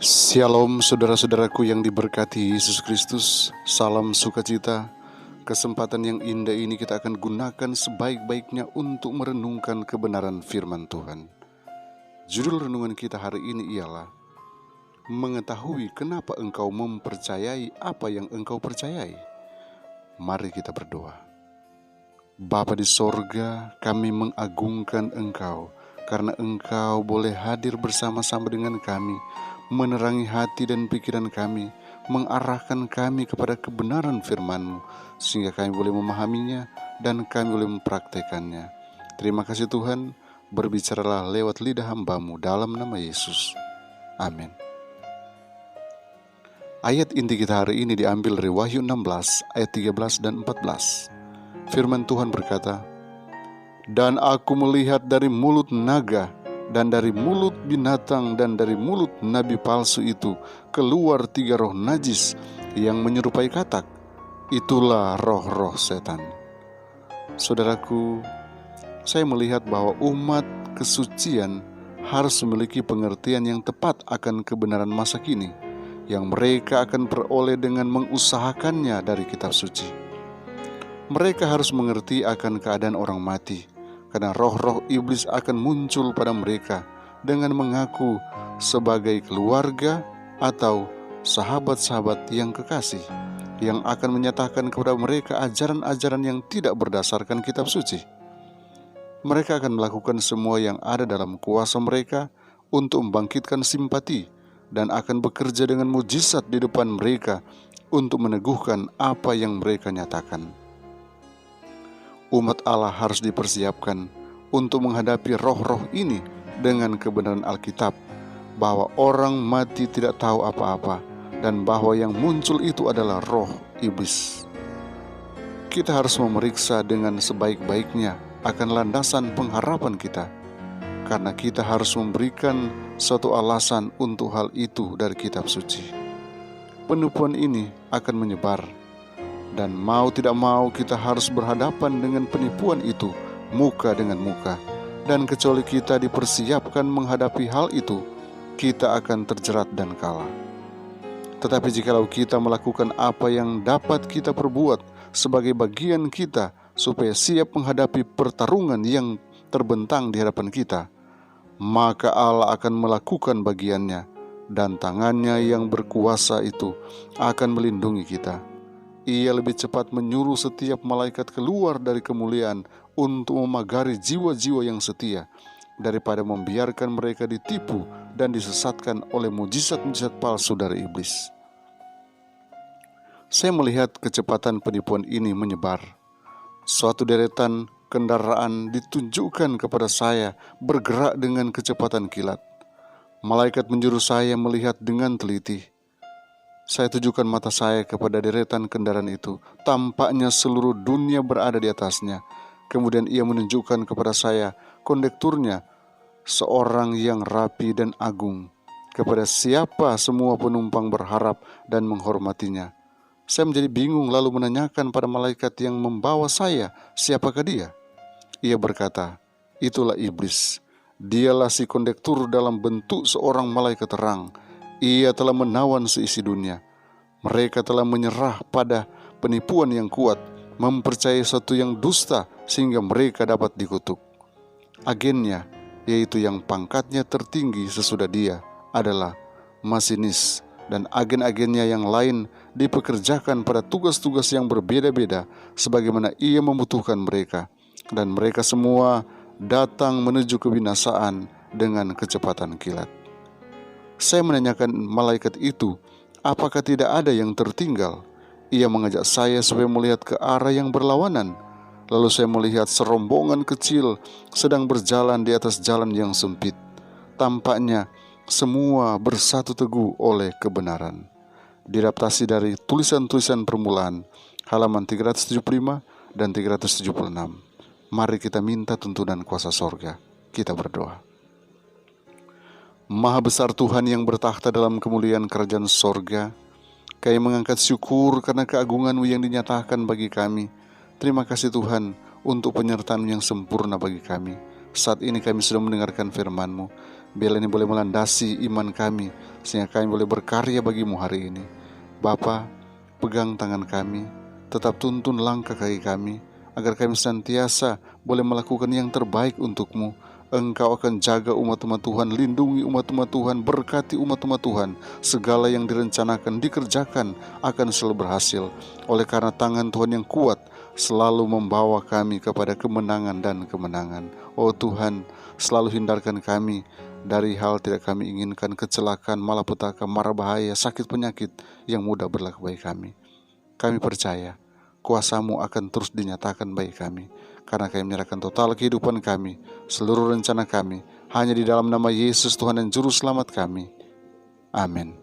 Shalom saudara-saudaraku yang diberkati Yesus Kristus. Salam sukacita. Kesempatan yang indah ini kita akan gunakan sebaik-baiknya untuk merenungkan kebenaran firman Tuhan. Judul renungan kita hari ini ialah mengetahui kenapa engkau mempercayai apa yang engkau percayai. Mari kita berdoa. Bapa di sorga, kami mengagungkan Engkau karena Engkau boleh hadir bersama-sama dengan kami, menerangi hati dan pikiran kami, mengarahkan kami kepada kebenaran firman-Mu, sehingga kami boleh memahaminya dan kami boleh mempraktekannya. Terima kasih Tuhan, berbicaralah lewat lidah hamba-Mu dalam nama Yesus. Amin. Ayat inti kita hari ini diambil dari Wahyu 16 ayat 13 dan 14. Firman Tuhan berkata, "Dan aku melihat dari mulut naga dan dari mulut binatang dan dari mulut nabi palsu itu keluar 3 roh najis yang menyerupai katak. Itulah roh-roh setan." Saudaraku, saya melihat bahwa umat kesucian harus memiliki pengertian yang tepat akan kebenaran masa kini, yang mereka akan peroleh dengan mengusahakannya dari kitab suci. Mereka harus mengerti akan keadaan orang mati, karena roh-roh iblis akan muncul pada mereka dengan mengaku sebagai keluarga atau sahabat-sahabat yang kekasih, yang akan menyatakan kepada mereka ajaran-ajaran yang tidak berdasarkan kitab suci. Mereka akan melakukan semua yang ada dalam kuasa mereka untuk membangkitkan simpati dan akan bekerja dengan mujizat di depan mereka untuk meneguhkan apa yang mereka nyatakan. Umat Allah harus dipersiapkan untuk menghadapi roh-roh ini dengan kebenaran Alkitab, bahwa orang mati tidak tahu apa-apa dan bahwa yang muncul itu adalah roh iblis. Kita harus memeriksa dengan sebaik-baiknya akan landasan pengharapan kita, karena kita harus memberikan suatu alasan untuk hal itu dari kitab suci. Penipuan ini akan menyebar, dan mau tidak mau kita harus berhadapan dengan penipuan itu muka dengan muka. Dan kecuali kita dipersiapkan menghadapi hal itu, kita akan terjerat dan kalah. Tetapi jikalau kita melakukan apa yang dapat kita perbuat sebagai bagian kita supaya siap menghadapi pertarungan yang terbentang di hadapan kita, maka Allah akan melakukan bagiannya, dan tangannya yang berkuasa itu akan melindungi kita. Ia lebih cepat menyuruh setiap malaikat keluar dari kemuliaan untuk memagari jiwa-jiwa yang setia, daripada membiarkan mereka ditipu dan disesatkan oleh mujizat-mujizat palsu dari iblis. Saya melihat kecepatan penipuan ini menyebar. Suatu deretan kendaraan ditunjukkan kepada saya bergerak dengan kecepatan kilat. Malaikat menyuruh saya melihat dengan teliti. Saya tujukan mata saya kepada deretan kendaraan itu. Tampaknya seluruh dunia berada di atasnya. Kemudian ia menunjukkan kepada saya kondekturnya, seorang yang rapi dan agung, kepada siapa semua penumpang berharap dan menghormatinya. Saya menjadi bingung lalu menanyakan pada malaikat yang membawa saya, siapakah dia? Ia berkata, "Itulah iblis. Dialah si kondektur dalam bentuk seorang malaikat terang. Ia telah menawan seisi dunia. Mereka telah menyerah pada penipuan yang kuat, mempercayai sesuatu yang dusta sehingga mereka dapat dikutuk. Agennya, yaitu yang pangkatnya tertinggi sesudah dia, adalah masinis, dan agen-agennya yang lain dipekerjakan pada tugas-tugas yang berbeda-beda sebagaimana ia membutuhkan mereka, dan mereka semua datang menuju kebinasaan dengan kecepatan kilat." Saya menanyakan malaikat itu, apakah tidak ada yang tertinggal? Ia mengajak saya supaya melihat ke arah yang berlawanan. Lalu saya melihat serombongan kecil sedang berjalan di atas jalan yang sempit. Tampaknya semua bersatu teguh oleh kebenaran. Diadaptasi dari tulisan-tulisan permulaan, halaman 375 dan 376. Mari kita minta tuntunan kuasa sorga. Kita berdoa. Maha besar Tuhan yang bertakhta dalam kemuliaan kerajaan sorga, kami mengangkat syukur karena keagungan-Mu yang dinyatakan bagi kami. Terima kasih Tuhan untuk penyertaan yang sempurna bagi kami. Saat ini kami sudah mendengarkan firman-Mu. Biar ini boleh melandasi iman kami, sehingga kami boleh berkarya bagimu hari ini. Bapa, pegang tangan kami, tetap tuntun langkah kaki kami, agar kami senantiasa boleh melakukan yang terbaik untuk-Mu. Engkau akan jaga umat-umat Tuhan, lindungi umat-umat Tuhan, berkati umat-umat Tuhan. Segala yang direncanakan, dikerjakan akan selalu berhasil. Oleh karena tangan Tuhan yang kuat selalu membawa kami kepada kemenangan dan kemenangan. Oh Tuhan, selalu hindarkan kami dari hal tidak kami inginkan, kecelakaan, malapetaka, mara bahaya, sakit penyakit yang mudah berlaku bagi kami. Kami percaya kuasa-Mu akan terus dinyatakan bagi kami, karena kami menyerahkan total kehidupan kami, seluruh rencana kami, hanya di dalam nama Yesus Tuhan dan Juru Selamat kami. Amin.